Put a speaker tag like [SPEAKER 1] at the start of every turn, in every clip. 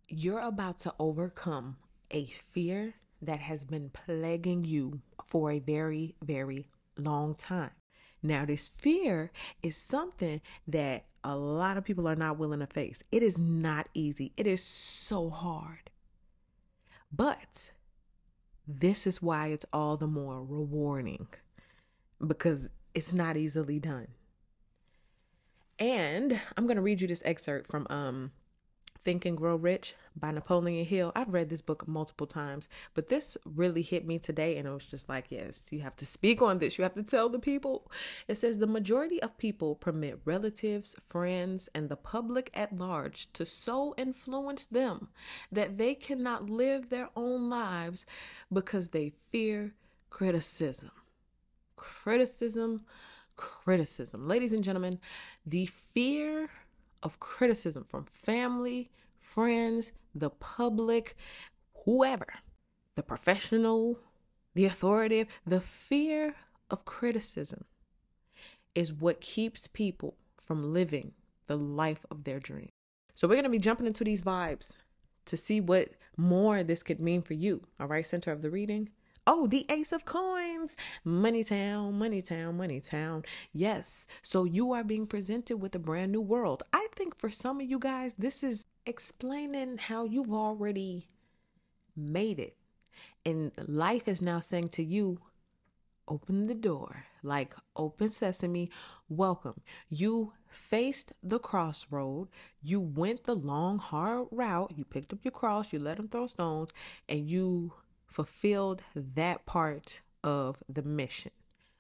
[SPEAKER 1] You're about to overcome a fear that has been plaguing you for a very, very long time. Now, this fear is something that a lot of people are not willing to face. It is not easy, it is so hard. But this is why it's all the more rewarding because it's not easily done. And I'm going to read you this excerpt from Think and Grow Rich by Napoleon Hill. I've read this book multiple times, but this really hit me today. And it was just like, yes, you have to speak on this. You have to tell the people. It says the majority of people permit relatives, friends, and the public at large to so influence them that they cannot live their own lives because they fear criticism. Criticism. Ladies and gentlemen, the fear of criticism from family, friends, the public, whoever, the professional, the authoritative, the fear of criticism is what keeps people from living the life of their dream. So we're going to be jumping into these vibes to see what more this could mean for you. All right, center of the reading. Oh, the Ace of Coins. Money town, money town, money town. Yes. So you are being presented with a brand new world. I think for some of you guys, this is explaining how you've already made it. And life is now saying to you, open the door, like open sesame, welcome. You faced the crossroad. You went the long, hard route. You picked up your cross. You let them throw stones and you fulfilled that part of the mission.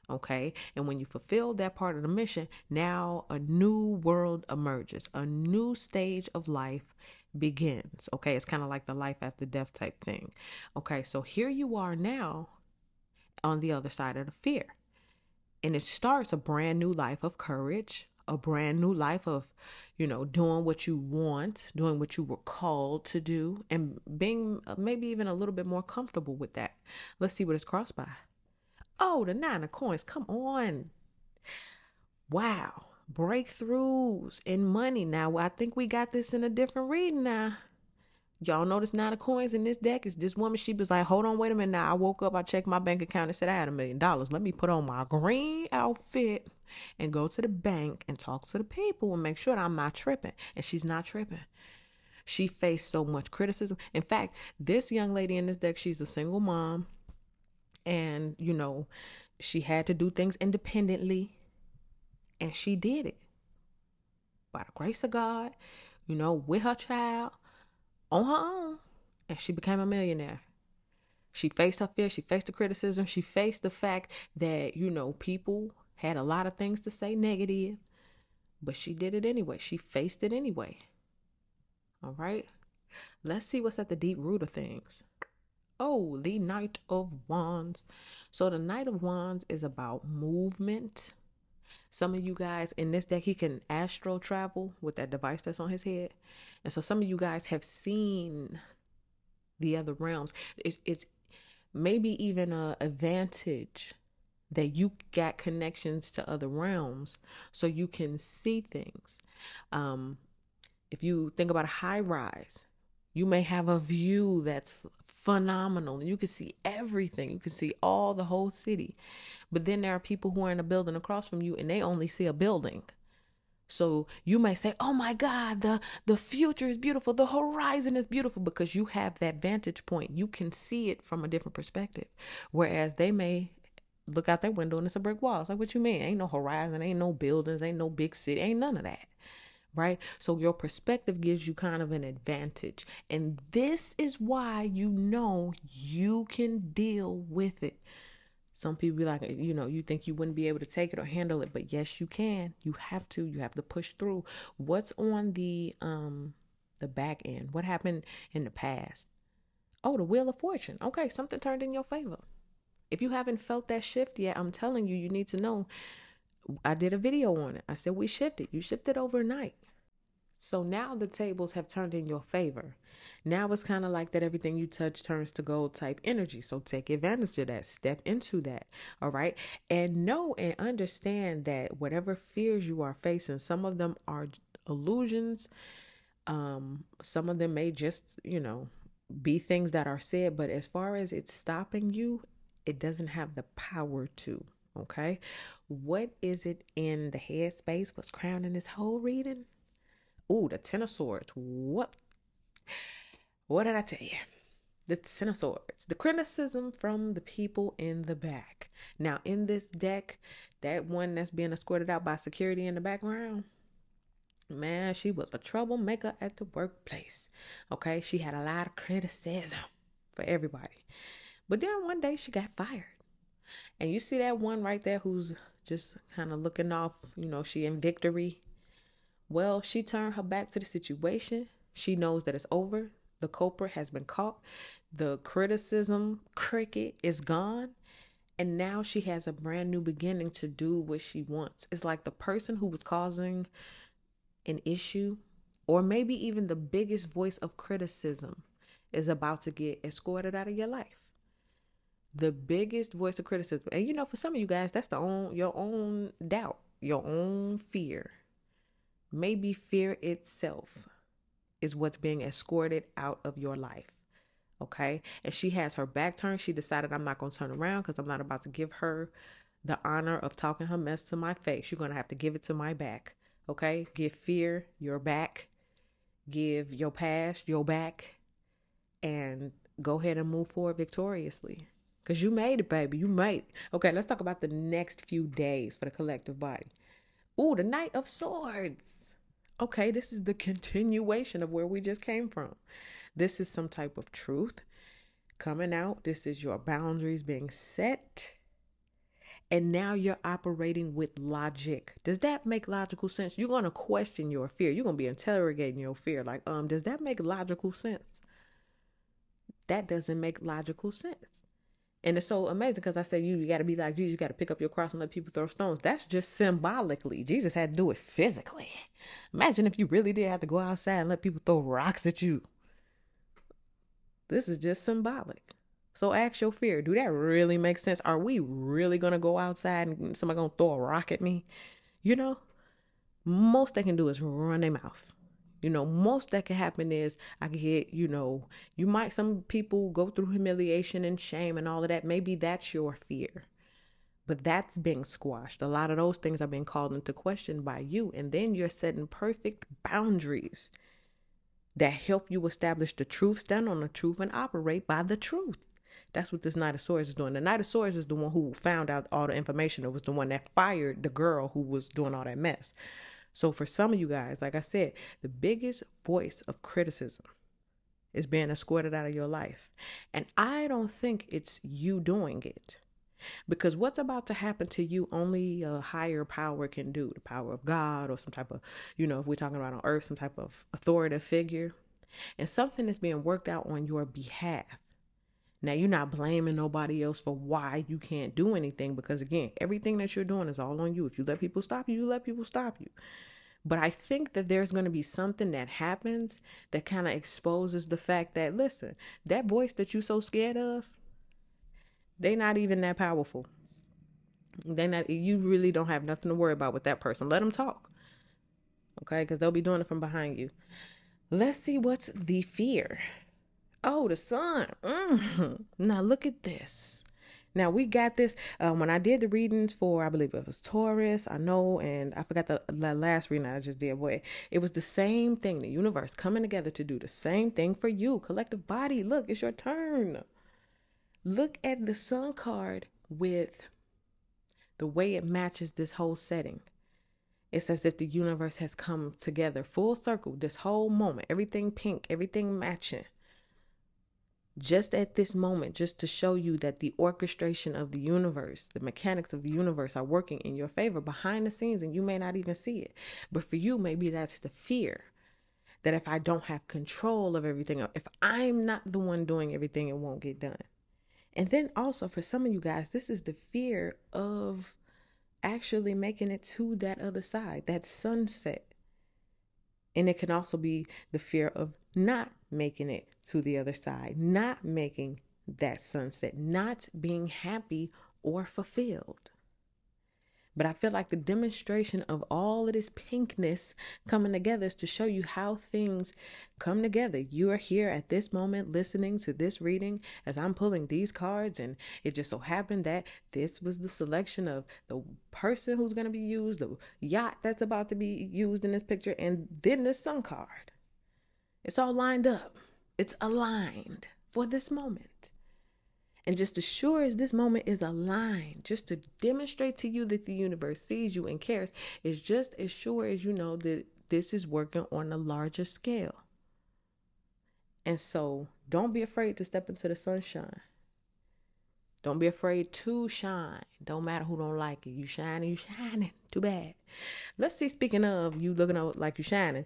[SPEAKER 1] Okay. And when you fulfilled that part of the mission, now a new world emerges. A new stage of life begins. Okay. It's kind of like the life after death type thing. Okay. So here you are now on the other side of the fear. And it starts a brand new life of courage, a brand new life of, doing what you want, doing what you were called to do, and being maybe even a little bit more comfortable with that. Let's see what it's crossed by. Oh, the 9 of coins. Come on. Wow. Breakthroughs in money. Now, I think we got this in a different reading now. Y'all notice 9 of coins in this deck is this woman. She was like, hold on, wait a minute. Now I woke up, I checked my bank account and said I had $1 million. Let me put on my green outfit and go to the bank and talk to the people and make sure that I'm not tripping. And she's not tripping. She faced so much criticism. In fact, this young lady in this deck, she's a single mom. And, she had to do things independently. And she did it. By the grace of God, with her child. On her own, and she became a millionaire. She faced her fear. She faced the criticism. She faced the fact that, people had a lot of things to say negative, but she did it anyway. She faced it anyway. All right. Let's see what's at the deep root of things. Oh, the Knight of Wands. So the Knight of Wands is about movement. Some of you guys in this deck, he can astral travel with that device that's on his head. And so some of you guys have seen the other realms. It's maybe even an advantage that you got connections to other realms so you can see things. If you think about a high rise, you may have a view that's phenomenal. You can see everything. You can see all the whole city. But then there are people who are in a building across from you and they only see a building. So you may say, oh my God, the future is beautiful. The horizon is beautiful because you have that vantage point. You can see it from a different perspective. Whereas they may look out their window and it's a brick wall. It's like, what you mean? Ain't no horizon, ain't no buildings, ain't no big city, ain't none of that. Right? So your perspective gives you kind of an advantage. And this is why you can deal with it. Some people be like, you think you wouldn't be able to take it or handle it, but yes, you can. You have to push through. What's on the back end? What happened in the past? Oh, the Wheel of Fortune. Okay, something turned in your favor. If you haven't felt that shift yet, I'm telling you, you need to know. I did a video on it. I said we shifted. You shifted overnight. So now the tables have turned in your favor. Now it's kind of like that everything you touch turns to gold type energy. So take advantage of that. Step into that. All right. And know and understand that whatever fears you are facing, some of them are illusions. Some of them may just, be things that are said, but as far as it's stopping you, it doesn't have the power to. Okay. What is it in the headspace? What's crowning this whole reading? Ooh, the Ten of Swords. What did I tell you? The Ten of Swords. The criticism from the people in the back. Now, in this deck, that one that's being escorted out by security in the background, man, she was a troublemaker at the workplace. Okay, she had a lot of criticism for everybody. But then one day she got fired. And you see that one right there who's just kind of looking off, she in victory. Well, she turned her back to the situation. She knows that it's over. The culprit has been caught. The criticism cricket is gone. And now she has a brand new beginning to do what she wants. It's like the person who was causing an issue, or maybe even the biggest voice of criticism, is about to get escorted out of your life. The biggest voice of criticism. And for some of you guys, that's your own doubt, your own fear. Maybe fear itself is what's being escorted out of your life. Okay. And she has her back turned. She decided, I'm not going to turn around because I'm not about to give her the honor of talking her mess to my face. You're going to have to give it to my back. Okay. Give fear your back. Give your past your back. And go ahead and move forward victoriously. Because you made it, baby. You made it. Okay. Let's talk about the next few days for the collective body. Ooh, the Knight of Swords. Okay. This is the continuation of where we just came from. This is some type of truth coming out. This is your boundaries being set. And now you're operating with logic. Does that make logical sense? You're going to question your fear. You're going to be interrogating your fear. Like, does that make logical sense? That doesn't make logical sense. And it's so amazing because I say you got to be like Jesus. You got to pick up your cross and let people throw stones. That's just symbolically. Jesus had to do it physically. Imagine if you really did have to go outside and let people throw rocks at you. This is just symbolic. So ask your fear, do that really make sense? Are we really going to go outside and somebody going to throw a rock at me? Most they can do is run their mouth. Most that can happen is I can get, some people go through humiliation and shame and all of that. Maybe that's your fear. But that's being squashed. A lot of those things are being called into question by you. And then you're setting perfect boundaries that help you establish the truth, stand on the truth, and operate by the truth. That's what this Knight of Swords is doing. The Knight of Swords is the one who found out all the information. It was the one that fired the girl who was doing all that mess. So for some of you guys, like I said, the biggest voice of criticism is being escorted out of your life. And I don't think it's you doing it. Because what's about to happen to you, only a higher power can do. The power of God or some type of, if we're talking about on earth, some type of authoritative figure. And something is being worked out on your behalf. Now, you're not blaming nobody else for why you can't do anything. Because again, everything that you're doing is all on you. If you let people stop you, you let people stop you. But I think that there's going to be something that happens that kind of exposes the fact that, listen, that voice that you're so scared of, they're not even that powerful. You really don't have nothing to worry about with that person. Let them talk. Okay, because they'll be doing it from behind you. Let's see what's the fear. Oh, the sun. Now look at this. Now we got this. When I did the readings for, I believe it was Taurus, I know, and I forgot the last reading I just did. Boy, it was the same thing. The universe coming together to do the same thing for you. Collective body. Look, it's your turn. Look at the sun card with the way it matches this whole setting. It's as if the universe has come together full circle, this whole moment, everything pink, everything matching. Just at this moment, just to show you that the orchestration of the universe, the mechanics of the universe are working in your favor behind the scenes, and you may not even see it. But for you, maybe that's the fear that if I don't have control of everything, if I'm not the one doing everything, it won't get done. And then also for some of you guys, this is the fear of actually making it to that other side, that sunset. And it can also be the fear of not making it to the other side, not making that sunset, not being happy or fulfilled. But I feel like the demonstration of all of this pinkness coming together is to show you how things come together. You are here at this moment listening to this reading as I'm pulling these cards, and it just so happened that this was the selection of the person who's going to be used, the yacht that's about to be used in this picture, and then the sun card. It's all lined up. It's aligned for this moment. And just as sure as this moment is aligned, just to demonstrate to you that the universe sees you and cares, is just as sure as you know that this is working on a larger scale. And so don't be afraid to step into the sunshine. Don't be afraid to shine. Don't matter who don't like it. You shining, you shining. Too bad. Let's see, speaking of you looking out like you shining,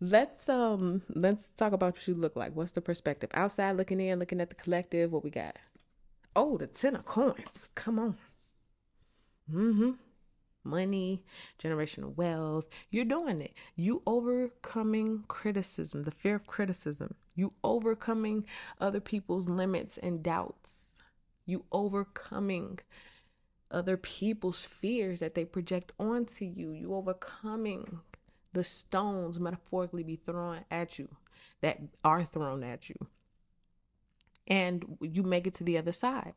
[SPEAKER 1] let's talk about what you look like. What's the perspective? Outside looking in, looking at the collective, what we got? Oh, the 10 of coins. Come on. Money, generational wealth. You're doing it. You overcoming criticism, the fear of criticism. You overcoming other people's limits and doubts. You overcoming other people's fears that they project onto you. You overcoming the stones metaphorically be thrown at you, that are thrown at you. And you make it to the other side.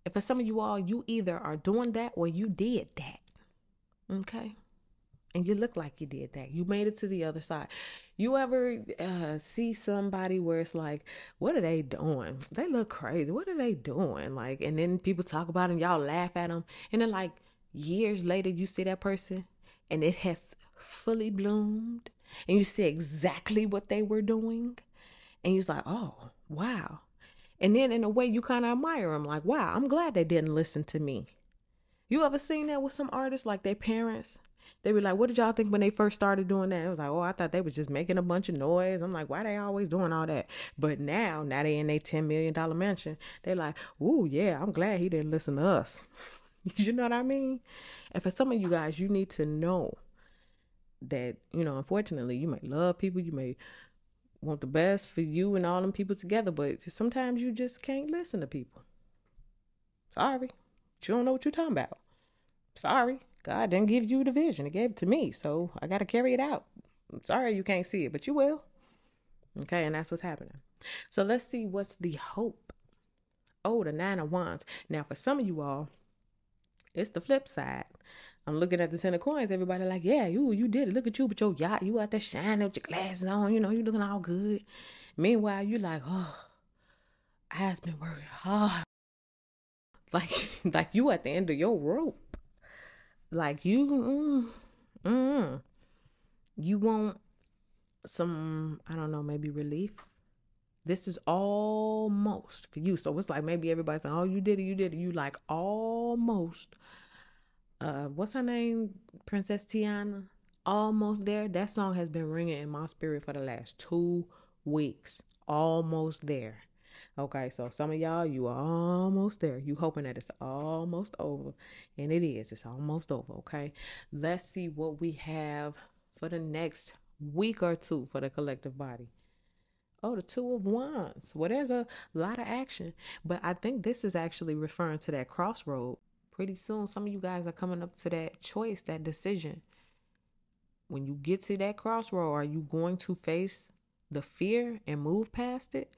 [SPEAKER 1] And for some of you all, you either are doing that or you did that. Okay? And you look like you did that. You made it to the other side. You ever see somebody where it's like, what are they doing? They look crazy. What are they doing? Like, and then people talk about them, y'all laugh at them. And then like years later, you see that person and it has fully bloomed. And you see exactly what they were doing. And you're like, oh, wow. And then in a way you kind of admire them. Like, wow, I'm glad they didn't listen to me. You ever seen that with some artists, like their parents? They be like, what did y'all think when they first started doing that? It was like, oh, I thought they was just making a bunch of noise. I'm like, why they always doing all that? But now they in their $10 million mansion. They like, ooh, yeah, I'm glad he didn't listen to us. You know what I mean? And for some of you guys, you need to know that, you know, unfortunately, you may love people. You may want the best for you and all them people together, but sometimes you just can't listen to people. Sorry. You don't know what you're talking about. Sorry. God didn't give you the vision. He gave it to me, so I got to carry it out. I'm sorry you can't see it, but you will. Okay, and that's what's happening. So let's see what's the hope. Oh, the 9 of Wands. Now, for some of you all, it's the flip side. I'm looking at the 10 of coins. Everybody like, yeah, you did it. Look at you with your yacht. You out there shining with your glasses on. You know, you looking all good. Meanwhile, you like, oh, I've been working hard. Like you at the end of your rope. Like you want some, I don't know, maybe relief. This is almost for you. So it's like maybe everybody's like, oh, you did it. You like almost. What's her name? Princess Tiana. Almost there. That song has been ringing in my spirit for the last 2 weeks. Almost there. Okay, so some of y'all, you are almost there. You hoping that it's almost over. And it is. It's almost over, okay? Let's see what we have for the next week or two for the collective body. Oh, the 2 of Wands. Well, there's a lot of action. But I think this is actually referring to that crossroad. Pretty soon, some of you guys are coming up to that choice, that decision. When you get to that crossroad, are you going to face the fear and move past it?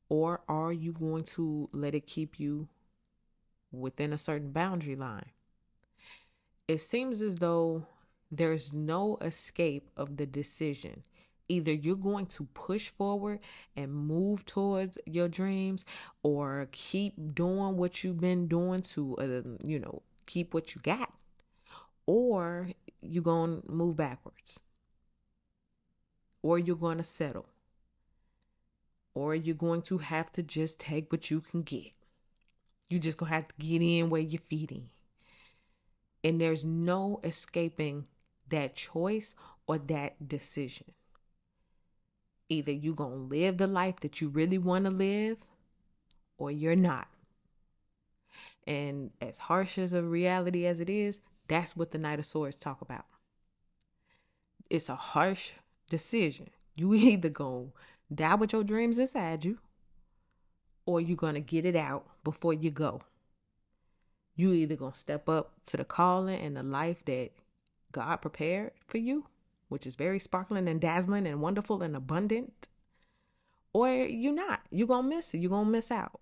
[SPEAKER 1] Or are you going to let it keep you within a certain boundary line? It seems as though there's no escape of the decision. Either you're going to push forward and move towards your dreams, or keep doing what you've been doing to, keep what you got, or you're going to move backwards, or you're going to settle, or you're going to have to just take what you can get. You just going to have to get in where your feet in. And there's no escaping that choice or that decision. Either you're going to live the life that you really want to live, or you're not. And as harsh as a reality as it is, that's what the Knight of Swords talk about. It's a harsh decision. You either going to die with your dreams inside you, or you're going to get it out before you go. You either gonna step up to the calling and the life that God prepared for you, which is very sparkling and dazzling and wonderful and abundant, or you're not. You're gonna miss it. You're gonna miss out.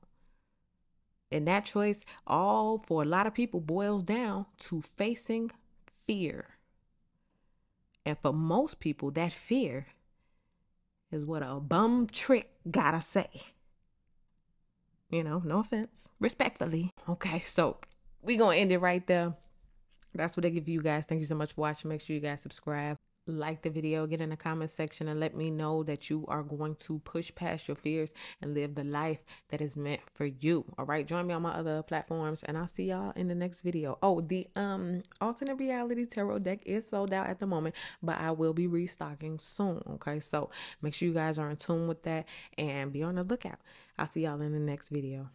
[SPEAKER 1] And that choice, all for a lot of people, boils down to facing fear. And for most people, that fear is what a bum trick gotta say. You know, no offense, respectfully. Okay, so we gonna end it right there. That's what I give you guys. Thank you so much for watching. Make sure you guys subscribe, like the video, get in the comment section, and let me know that you are going to push past your fears and live the life that is meant for you. All right, join me on my other platforms, and I'll see y'all in the next video. Oh, the alternate reality tarot deck is sold out at the moment, but I will be restocking soon. Okay, so make sure you guys are in tune with that and be on the lookout. I'll see y'all in the next video.